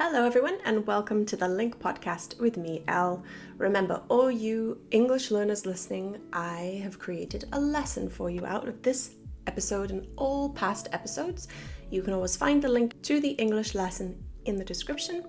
Hello, everyone, and welcome to the Link Podcast with me, Elle. Remember, all you English learners listening, I have created a lesson for you out of this episode and all past episodes. You can always find the link to the English lesson in the description.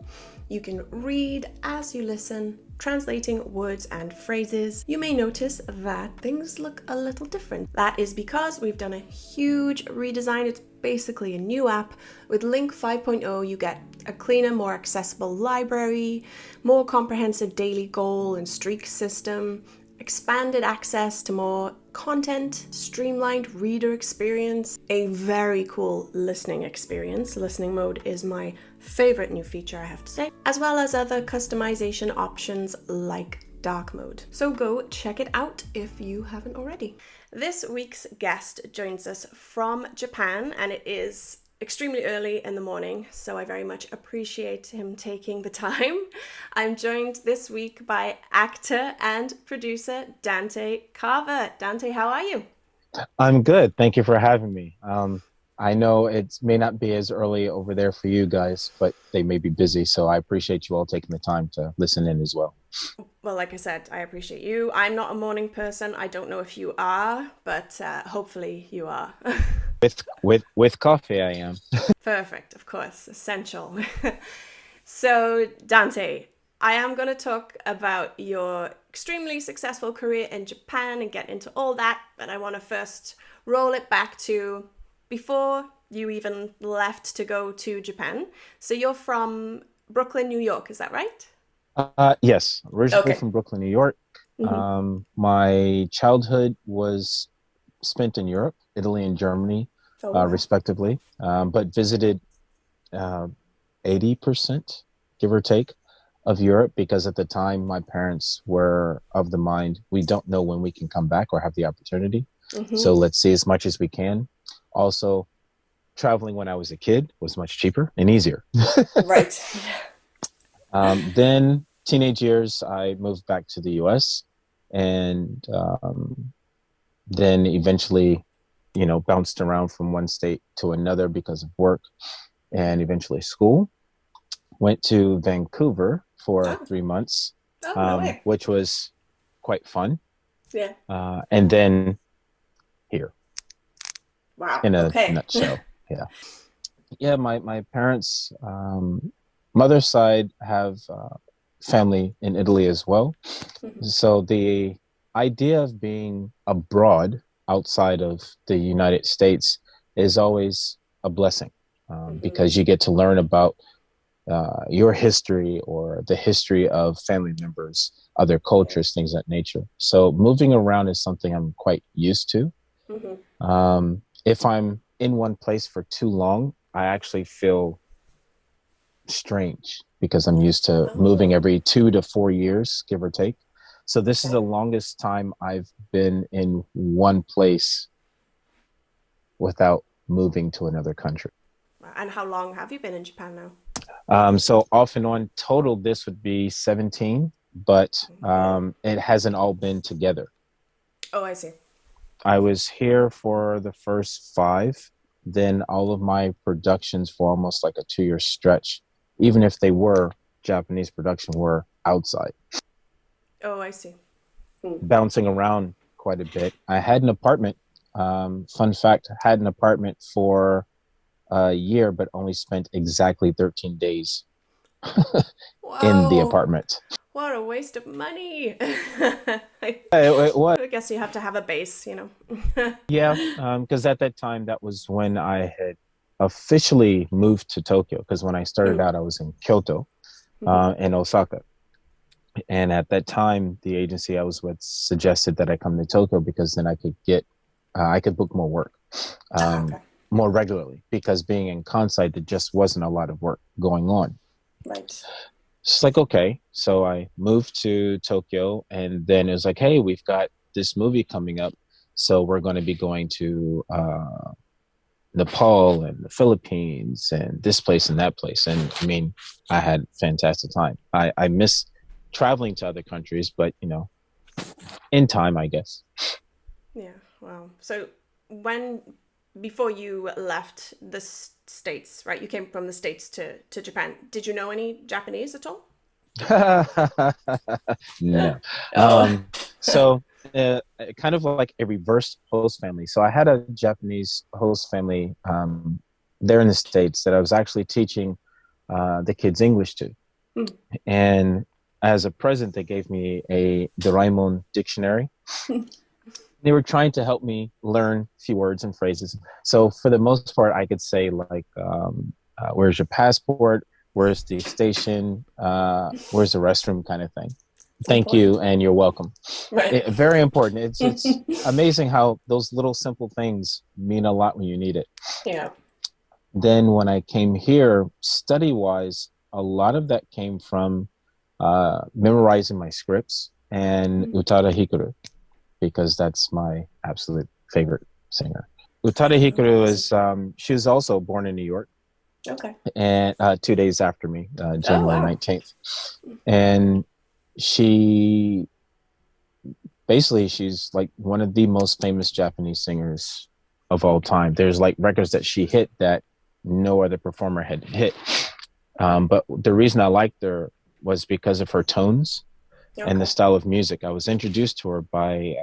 You can read as you listen, translating words and phrases. You may notice that things look a little different. That is because we've done a huge redesign. It's basically a new app. With Link 5.0, you get a cleaner, more accessible library, more comprehensive daily goal and streak system, expanded access to more content, streamlined reader experience, a very cool listening experience. Listening mode is my favorite new feature, I have to say, as well as other customization options like dark mode. So go check it out if you haven't already. This week's guest joins us from Japan, and it is extremely early in the morning, so I very much appreciate him taking the time. I'm joined this week by actor and producer Dante Carver. Dante, how are you? I'm good. Thank you for having me. I know it may not be as early over there for you guys, but they may be busy, so I appreciate you all taking the time to listen in as well. Well, like I said, I appreciate you. I'm not a morning person. I don't know if you are, but hopefully you are. With coffee, I am. Perfect, of course, essential. So, Dante, I am going to talk about your extremely successful career in Japan and get into all that, but I want to first roll it back to before you even left to go to Japan. So, you're from Brooklyn, New York, is that right? Yes, originally Okay. from Brooklyn, New York. Hmm. My childhood was spent in Europe, Italy, and Germany, Oh, wow. respectively, but visited uh, 80%, give or take, of Europe because at the time my parents were of the mind, we don't know when we can come back or have the opportunity. So Hmm. let's see as much as we can. Also, traveling when I was a kid was much cheaper and easier. Right. Then, teenage years, I moved back to the US and then eventually, bounced around from one state to another because of work and eventually school. Went to Vancouver for Oh, 3 months, oh, no way. which was quite fun. Yeah. And then here, Wow. in a Okay. nutshell. Yeah. Yeah, my parents, mother's side have family in Italy as well. Mhm. So the idea of being abroad outside of the United States is always a blessing Mhm. because you get to learn about your history or the history of family members, other Yeah. cultures, things of that nature. So moving around is something I'm quite used to. Mhm. If I'm in one place for too long, I actually feel strange because I'm used to moving Oh, every 2 to 4 years, give or take. So this is the okay. longest time I've been in one place without moving to another country. And how long have you been in Japan now? So off and on total, this would be 17, but Okay. it hasn't all been together. Oh, I see. I was here for the first five, then all of my productions for almost like a 2 year stretch, even if they were Japanese production, were outside, Oh, I see. Hmm. bouncing around quite a bit. I had an apartment. Fun fact, I had an apartment for a year, but only spent exactly 13 days in the Wow, apartment. what a waste of money. It was. I guess you have to have a base. Yeah, because at that time, that was when I had officially moved to Tokyo. Because when I started Mm, out, I was in Kyoto mhm. and Osaka. And at that time, the agency I was with suggested that I come to Tokyo because then I could book more work Ah, um, okay. more regularly. Because being in Kansai, there just wasn't a lot of work going on. Right. It's like, okay. So I moved to Tokyo, and then it was like, hey, we've got this movie coming up. So we're going to be going to Nepal and the Philippines and this place and that place. And I mean, I had fantastic time. I miss traveling to other countries, but in time, I guess. Yeah. Wow. So when before you left the States, right? You came from the States to Japan. Did you know any Japanese at all? No. Oh. So kind of like a reverse host family. So I had a Japanese host family there in the States that I was actually teaching the kids English to. And as a present, they gave me a Doraemon dictionary. They were trying to help me learn a few words and phrases. So for the most part, I could say like, "Where's your passport? Where's the station? Where's the restroom?" kind of thing. Thank Important. you, and you're welcome. Right. Very important. It's amazing how those little simple things mean a lot when you need it. Yeah. Then when I came here, study wise, a lot of that came from memorizing my scripts and Utada Hikaru, because that's my absolute favorite singer. Utada Hikaru Awesome. is she was also born in New York, Okay. and 2 days after me, Oh, January wow. 19th. And she basically she's like one of the most famous Japanese singers of all time. There's like records that she hit that no other performer had hit. But the reason I liked her was because of her tones and the Okay. style of music. I was introduced to her by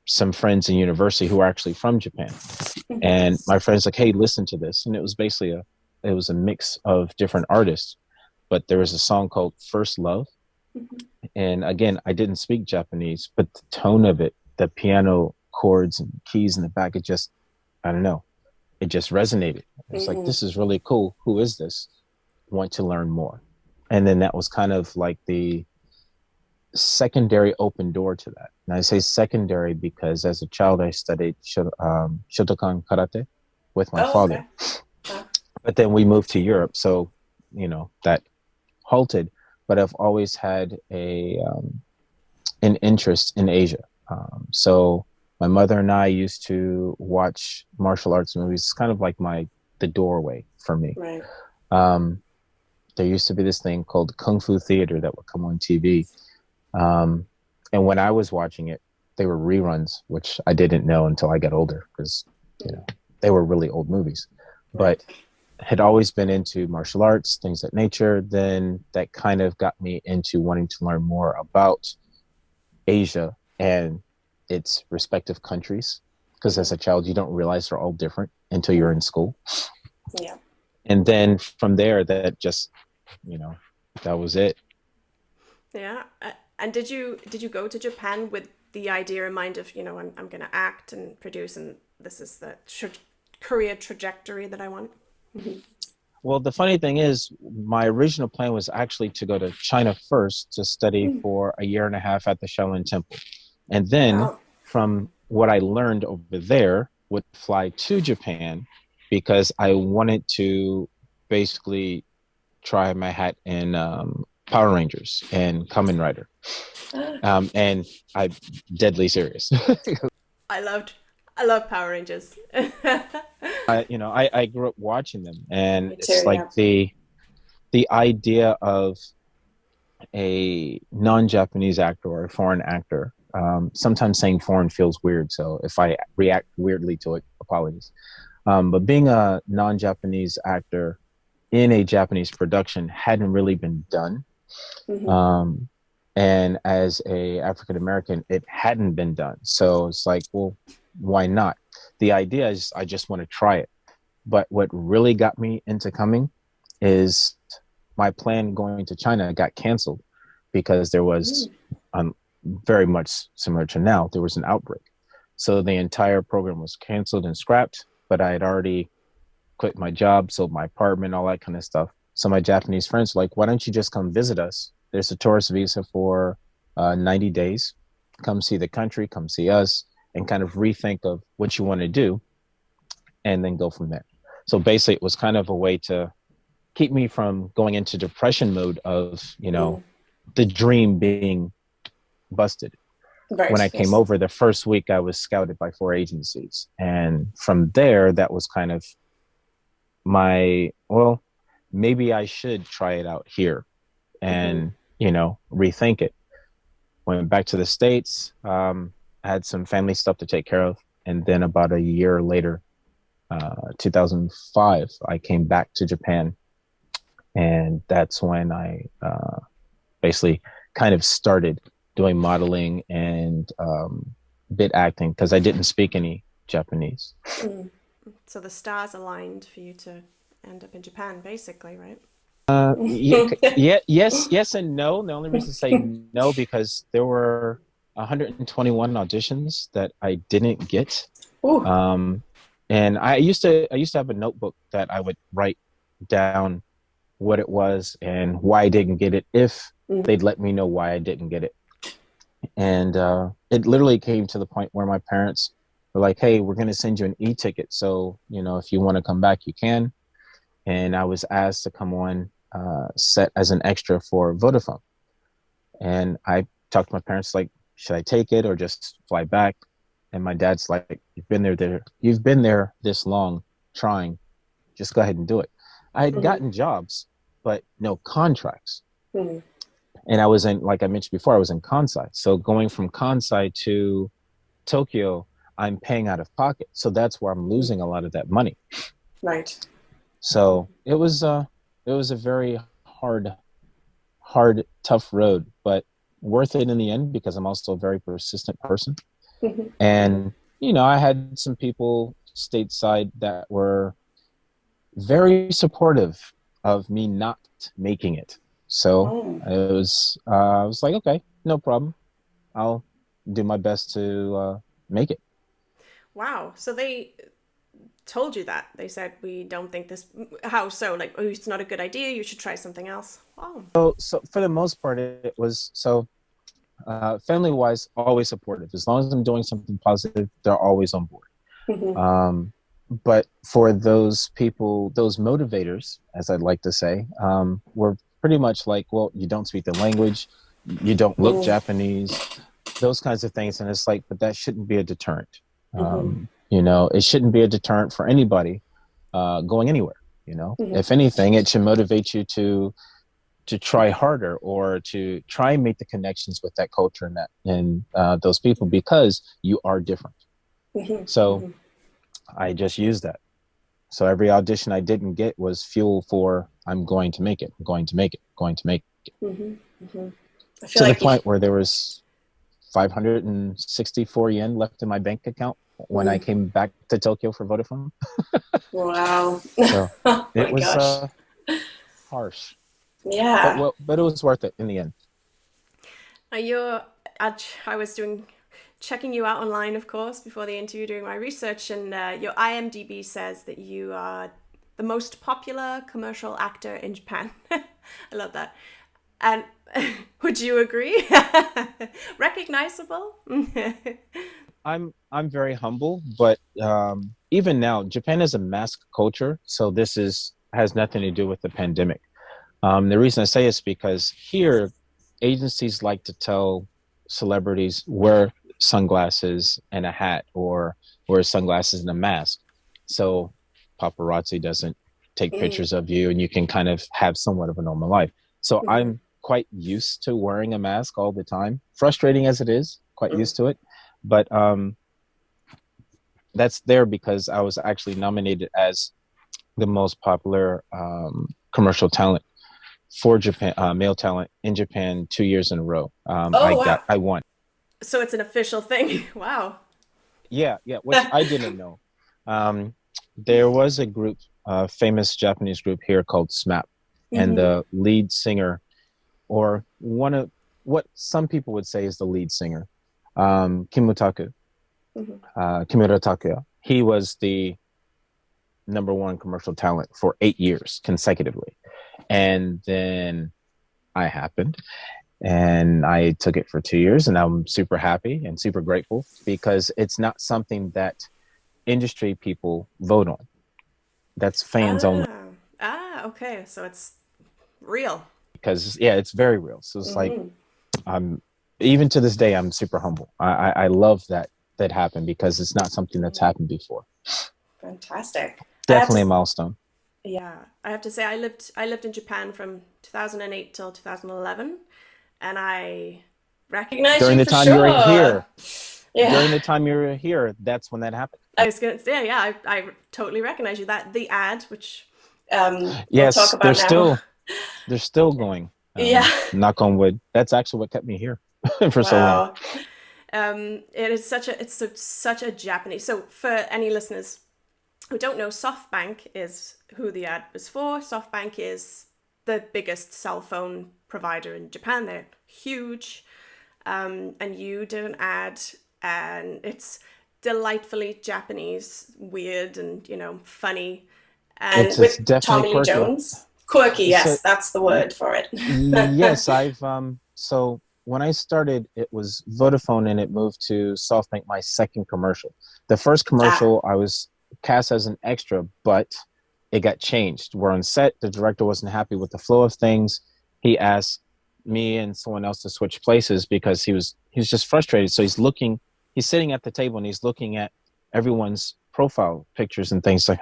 some friends in university who are actually from Japan. And my friend's like, "Hey, listen to this." And it was basically it was a mix of different artists, but there was a song called First Love. And again, I didn't speak Japanese, but the tone of it, the piano chords and keys in the back, it just, I don't know, it just resonated. It was like, Mm-hmm. this is really cool. Who is this? Want to learn more. And then that was kind of like the secondary open door to that. And I say secondary because as a child, I studied Shotokan karate with my Oh, father. okay. Wow. But then we moved to Europe. So, that halted. But I've always had an interest in Asia. So my mother and I used to watch martial arts movies. It's kind of like the doorway for me. Right. Um, there used to be this thing called Kung Fu Theater that would come on TV. Um, and when I was watching it, they were reruns, which I didn't know until I got older because, you know, they were really old movies. But Right. had always been into martial arts, things of that nature. Then that kind of got me into wanting to learn more about Asia and its respective countries. Because as a child, you don't realize they're all different until you're in school. Yeah. And then from there, that just, you know, that was it. Yeah. And did you go to Japan with the idea in mind of, I'm going to act and produce, and this is the career trajectory that I want? Well, the funny thing is, my original plan was actually to go to China first to study for a year and a half at the Shaolin Temple. And then Oh. from what I learned over there, would fly to Japan because I wanted to basically try my hat in Power Rangers and Kamen Rider. And I'm deadly serious. I loved I love Power Rangers. Me I grew up watching them, and too, it's like yeah. the idea of a non-Japanese actor or a foreign actor. Sometimes saying foreign feels weird, so if I react weirdly to it, apologies. But being a non-Japanese actor in a Japanese production hadn't really been done. Hmm. Um, and as a African American, it hadn't been done. So it's like, well, why not? The idea is I just want to try it. But what really got me into coming is my plan going to China got canceled because there was very much similar to now, there was an outbreak. So the entire program was canceled and scrapped, but I had already quit my job, sold my apartment, all that kind of stuff. So my Japanese friends were like, why don't you just come visit us? There's a tourist visa for 90 days. Come see the country, come see us, and kind of rethink of what you want to do and then go from there. So basically, it was kind of a way to keep me from going into depression mode of, the dream being busted. When I Right. came Yes. over, the first week I was scouted by 4 agencies. And from there, that was kind of well, maybe I should try it out here Hmm. and, rethink it. Went back to the States. I had some family stuff to take care of. And then about a year later, 2005, I came back to Japan. And that's when I basically kind of started doing modeling and bit acting because I didn't speak any Japanese. Mm. So the stars aligned for you to end up in Japan, basically, right? Yeah, yeah, yes, and no. The only reason to say no because there were 121 auditions that I didn't get. Ooh. Um, and I used to have a notebook that I would write down what it was and why I didn't get it if Mm. they'd let me know why I didn't get it. And it literally came to the point where my parents were like, "Hey, we're going to send you an e-ticket. So, if you want to come back, you can." And I was asked to come on set as an extra for Vodafone. And I talked to my parents like, should I take it or just fly back? And my dad's like, you've been there this long trying, just go ahead and do it. I had Mhm. gotten jobs, but no contracts. Mhm. And I was in, like I mentioned before, I was in Kansai. So going from Kansai to Tokyo, I'm paying out of pocket. So that's where I'm losing a lot of that money. Right. So it was a very hard, tough road, but worth it in the end because I'm also a very persistent person. Mhm. And, I had some people stateside that were very supportive of me not making it. So Oh, I was like, okay, no problem. I'll do my best to make it. wow. So they told you that. They said, we don't think this. How so? Like, oh, it's not a good idea. You should try something else. Oh. So for the most part, it was so family wise, always supportive. As long as I'm doing something positive, they're always on board. Mhm. Um, but for those people, those motivators, as I'd like to say, were pretty much like, well, you don't speak the language, you don't look Mm. Japanese, those kinds of things. And it's like, but that shouldn't be a deterrent. Mhm. It shouldn't be a deterrent for anybody going anywhere. Mhm. If anything, it should motivate you to try harder or to try and make the connections with that culture and those people because you are different. Mhm. So Mhm. I just used that. So every audition I didn't get was fuel for I'm going to make it, I'm going to make it, going to make it. Mhm. Mhm. I feel To the like you. point where there was 564 yen left in my bank account when I Mm. came back to Tokyo for Vodafone. Wow. So Oh it my was gosh. harsh, but Yeah. but it was worth it in the end. Now you're. I was doing checking you out online, of course, before the interview, doing my research, and your IMDb says that you are the most popular commercial actor in Japan. I love that. And would you agree? Recognizable? I'm very humble, but even now, Japan is a mask culture, so this is has nothing to do with the pandemic. The reason I say is because here, agencies like to tell celebrities wear sunglasses and a hat or wear sunglasses and a mask, so paparazzi doesn't take Mm. pictures of you, and you can kind of have somewhat of a normal life. So Mhm. I'm quite used to wearing a mask all the time, frustrating as it is, quite Mm. used to it. But that's there because I was actually nominated as the most popular commercial talent for Japan, male talent in Japan 2 years in a row. Oh wow! I won. So it's an official thing. Wow. Yeah, yeah, which I didn't know. Um, there was a group, a famous Japanese group here called SMAP, and Mhm. the lead singer, or one of what some people would say is the lead singer, Kimutaku, Mhm. Kimura Takuya. He was the number one commercial talent for 8 years consecutively. And then I happened and I took it for 2 years and I'm super happy and super grateful because it's not something that industry people vote on. That's fans only Ah. Ah. Okay. So it's real. because yeah, it's very real. So it's like Mhm. I'm even to this day I'm super humble. I love that happened because it's not something that's Mhm. happened before. Fantastic. I have Definitely to. a milestone. Yeah, I have to say I lived in Japan from 2008 till 2011, and I recognize During you the for time you were sure. here. during Yeah. the time you were here, that's when that happened. I was gonna say, yeah, I totally recognize you. That the ad, which we'll talk Yes, about now. they're still going. Yeah. Knock on wood. That's actually what kept me here for so long. Wow. It is such a Japanese. So for any listeners who don't know, SoftBank is who the ad was for. SoftBank is the biggest cell phone provider in Japan. They're huge. And you did an ad, and it's delightfully Japanese, weird and funny, and It's with definitely Tommy Lee quirky. Jones. Quirky, So yes, that's the y- word for it. yes, I've so when I started, it was Vodafone and it moved to SoftBank, my second commercial. The first Ah, commercial I was cast as an extra, but it got changed. We're on set, the director wasn't happy with the flow of things. He asked me and someone else to switch places because he was just frustrated. So he's sitting at the table and he's looking at everyone's profile pictures and things like,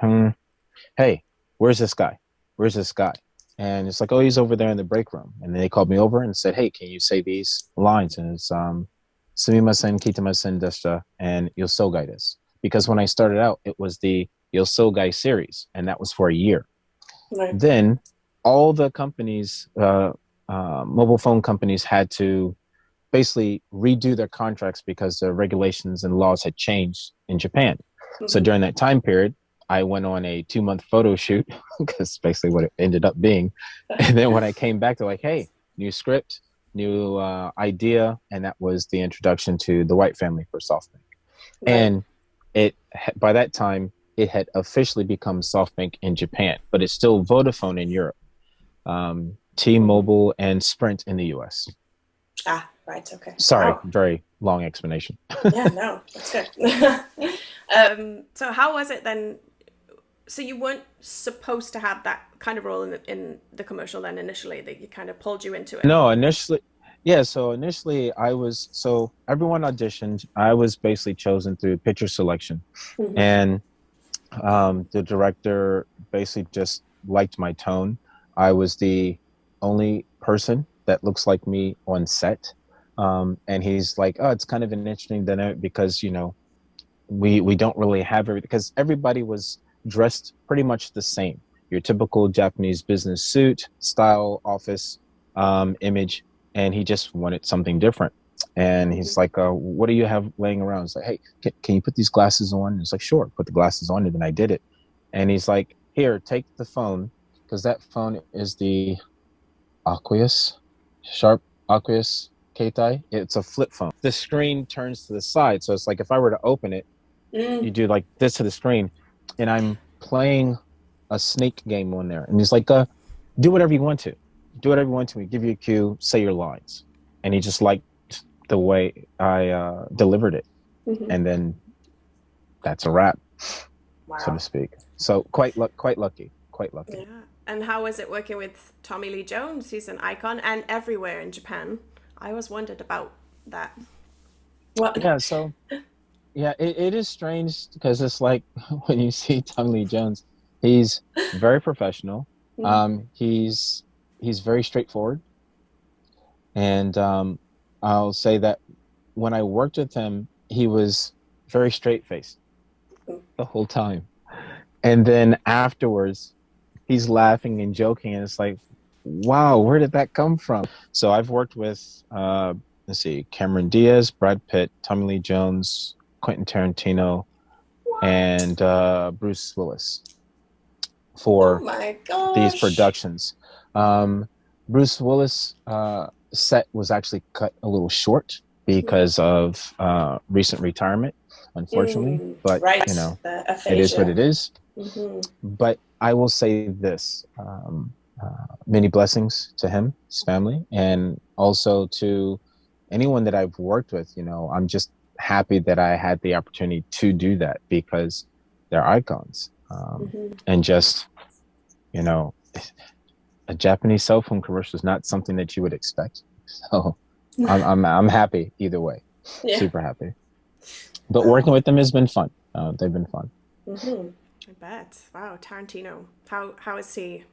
hey, where's this guy? Where's this guy? And it's like, oh, he's over there in the break room. And then they called me over and said, hey, can you say these lines? And it's sumimasen, kitamasen deshita, and yosogai desu. Because when I started out, it was the yosogai series, and that was for a year. right. Then all the companies, mobile phone companies, had to basically redo their contracts because the regulations and laws had changed in Japan. So Mm-hmm. during that time period, I went on a 2 month photo shoot because basically what it ended up being. And then when I came back, they're like, hey, new script, new idea. And that was the introduction to the White Family for SoftBank. Right. And it by that time, it had officially become SoftBank in Japan, but it's still Vodafone in Europe, Mm-hmm. T-Mobile and Sprint in the US. Ah, right. Okay. Sorry, Wow. very long explanation. Yeah. No, that's good. So how was it then? So you weren't supposed to have that kind of role in the commercial then initially. That you kind of pulled you into it. No, initially, yeah. So initially, so everyone auditioned. I was basically chosen through picture selection, Mm-hmm. and the director basically just liked my tone. I was the only person that looks like me on set, and he's like, "Oh, it's kind of an interesting dynamic because we don't really have because everybody was dressed pretty much the same. Your typical Japanese business suit style, office image, and he just wanted something different. And Mm-hmm. he's like, "What do you have laying around?" It's like, "Hey, can you put these glasses on?" And it's like, "Sure." Put the glasses on, and then I did it. And he's like, "Here, take the phone because that phone is the Aqueous, Sharp Aqueous Keitai. It's a flip phone. The screen turns to the side, so it's like if I were to open it, Mm. you do like this to the screen, and I'm playing a snake game on there, and he's like, "Do whatever you want to, do whatever you want to. We give you a cue, say your lines," and he just liked the way I delivered it, Mm-hmm. and then that's a wrap, so to Wow. speak. So quite lucky, quite lucky. Yeah. And how was it working with Tommy Lee Jones? He's an icon and everywhere in Japan. I always wondered about that. What? Yeah, so yeah, it is strange because it's like when you see Tommy Lee Jones, he's very professional. Mm. He's very straightforward. And I'll say that when I worked with him, he was very straight faced the whole time. And then afterwards, he's laughing and joking. And it's like, wow, where did that come from? So I've worked with, let's see, Cameron Diaz, Brad Pitt, Tommy Lee Jones, Quentin Tarantino, What? and Bruce Willis Oh for my these gosh. productions. Um, Bruce Willis set was actually cut a little short Mm. because of recent retirement, unfortunately. Mm. But Right. The it is what aphasia. it is. Mm-hmm. But I will say this: many blessings to him, his family, and also to anyone that I've worked with. I'm just happy that I had the opportunity to do that because they're icons, Mm-hmm. and just you know a Japanese cell phone commercial is not something that you would expect. So I'm happy either way. Yeah. Super happy. But working Wow. with them has been fun. They've been fun. Mm-hmm. I bet. Wow. Tarantino. How is he?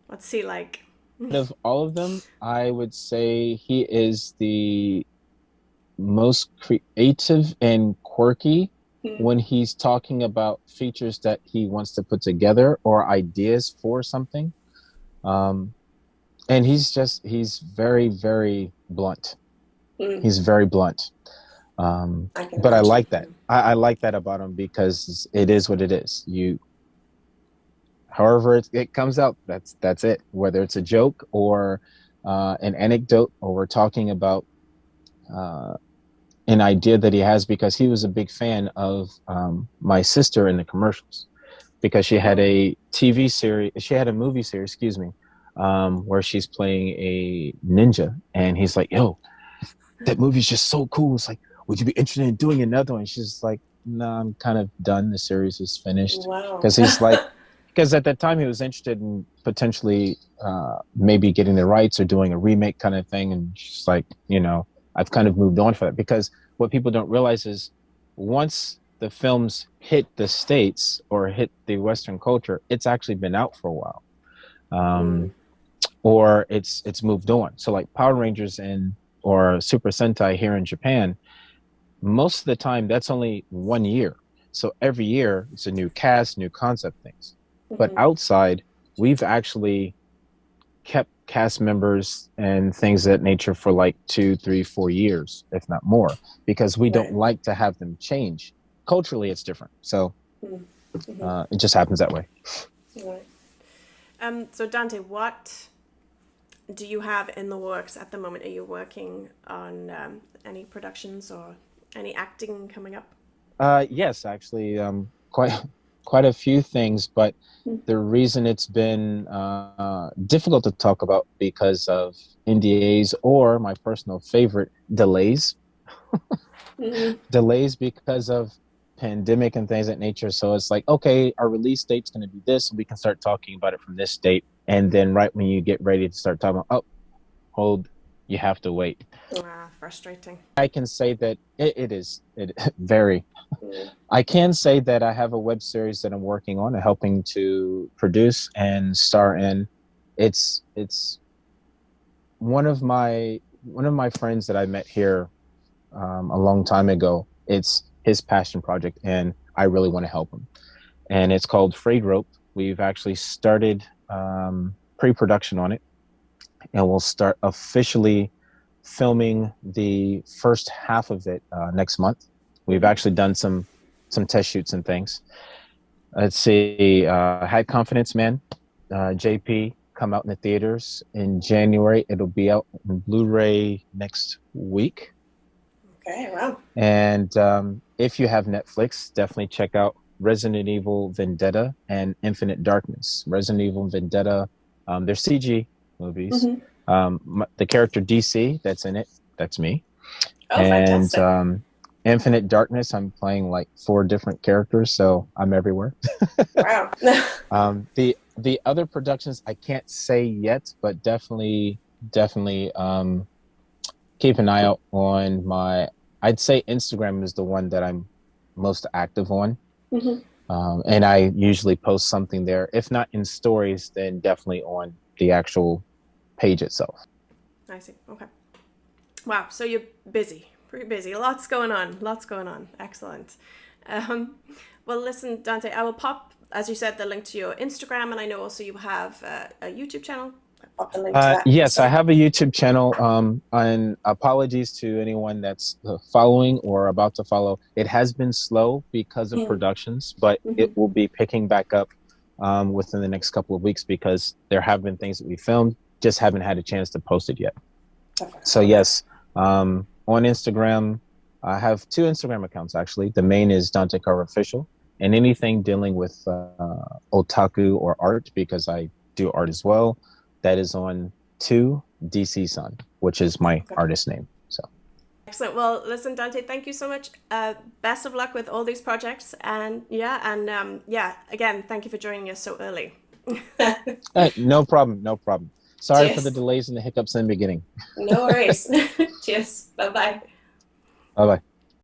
What's he like? Out of all of them, I would say he is the most creative and quirky Mm. when he's talking about features that he wants to put together or ideas for something. Um, and he's very, very blunt. Mm. He's very blunt. I can But I imagine. like that. I like that about him because it is what it is. However it comes out, that's it. Whether it's a joke or an anecdote, or we're talking about uh, an idea that he has, because he was a big fan of my sister in the commercials, because she had a TV series, she had a movie series, excuse me, where she's playing a ninja, and he's like, "Yo, that movie's just so cool. It's like, would you be interested in doing another one?" She's like, "No, I'm kind of done. The series is finished." Wow. Because he's like, because at that time he was interested in potentially maybe getting the rights or doing a remake kind of thing, and she's like, I've kind of moved on for that, because what people don't realize is once the films hit the States or hit the Western culture, it's actually been out for a while. Mm. Um, or it's moved on. So like Power Rangers and or Super Sentai here in Japan, most of the time that's only 1 year. So every year it's a new cast, new concept things. But Mhm. outside, we've actually kept cast members and things of that nature for like 2, 3, 4 years, if not more, because we don't Right. like to have them change. Culturally, it's different. So Mm. Mhm. it just happens that way. Right. So Dante, what do you have in the works at the moment? Are you working on any productions or any acting coming up? Yes, actually, quite quite a few things, but Mm. the reason it's been difficult to talk about because of NDAs, or my personal favorite, delays. Mhm. Delays because of pandemic and things of that nature. So it's like, okay, our release date's going to be this, we can start talking about it from this date, and then right when you get ready to start talking about, oh, hold, you have to wait. Ah, frustrating. I can say that it is it very. Mm. I can say that I have a web series that I'm working on and helping to produce and star in. It's one of my friends that I met here a long time ago. It's his passion project, and I really want to help him. And it's called Frayed Rope. We've actually started pre-production on it, and we'll start officially filming the first half of it next month. We've Mhm. actually done some test shoots and things. Let's see, Had Confidence Man, JP, come out in the theaters in January. It'll be out in Blu-ray next week. Okay. Wow. And if you have Netflix, definitely check out Resident Evil Vendetta and Infinite Darkness. Resident Evil Vendetta, they're CG movies. Hmm. The character DC that's in it, that's me. Oh, And fantastic. Infinite Darkness, I'm playing like 4 different characters, so I'm everywhere. Wow. The other productions I can't say yet, but definitely keep an eye out on my. I'd say Instagram is the one that I'm most active on, Hmm. and I usually post something there. If not in stories, then definitely on the actual page itself. I see. Okay. Wow. So you're busy, pretty busy. Lots going on. Lots going on. Excellent. Um, well, listen, Dante, I will pop, as you said, the link to your Instagram, and I know also you have a YouTube channel. I'll pop the link to that Yes, I also. have a YouTube channel. And apologies to anyone that's following or about to follow. It has been slow because of Mm. productions, but it Hmm. will be picking back up within the next couple of weeks, because there have been things that we filmed, just haven't had a chance to post it yet. Perfect. So Okay. yes, on Instagram, I have 2 Instagram accounts actually. The main is Dante Carver Official, and anything dealing with otaku or art, because I do art as well, that is on 2 DC Sun, which is my Okay. artist name. So Excellent. Well, listen, Dante, thank you so much. Best of luck with all these projects, and yeah, again, thank you for joining us so early. no problem, no problem. Sorry for the Cheers. delays and the hiccups in the beginning. No worries. Cheers. Bye bye. Bye bye.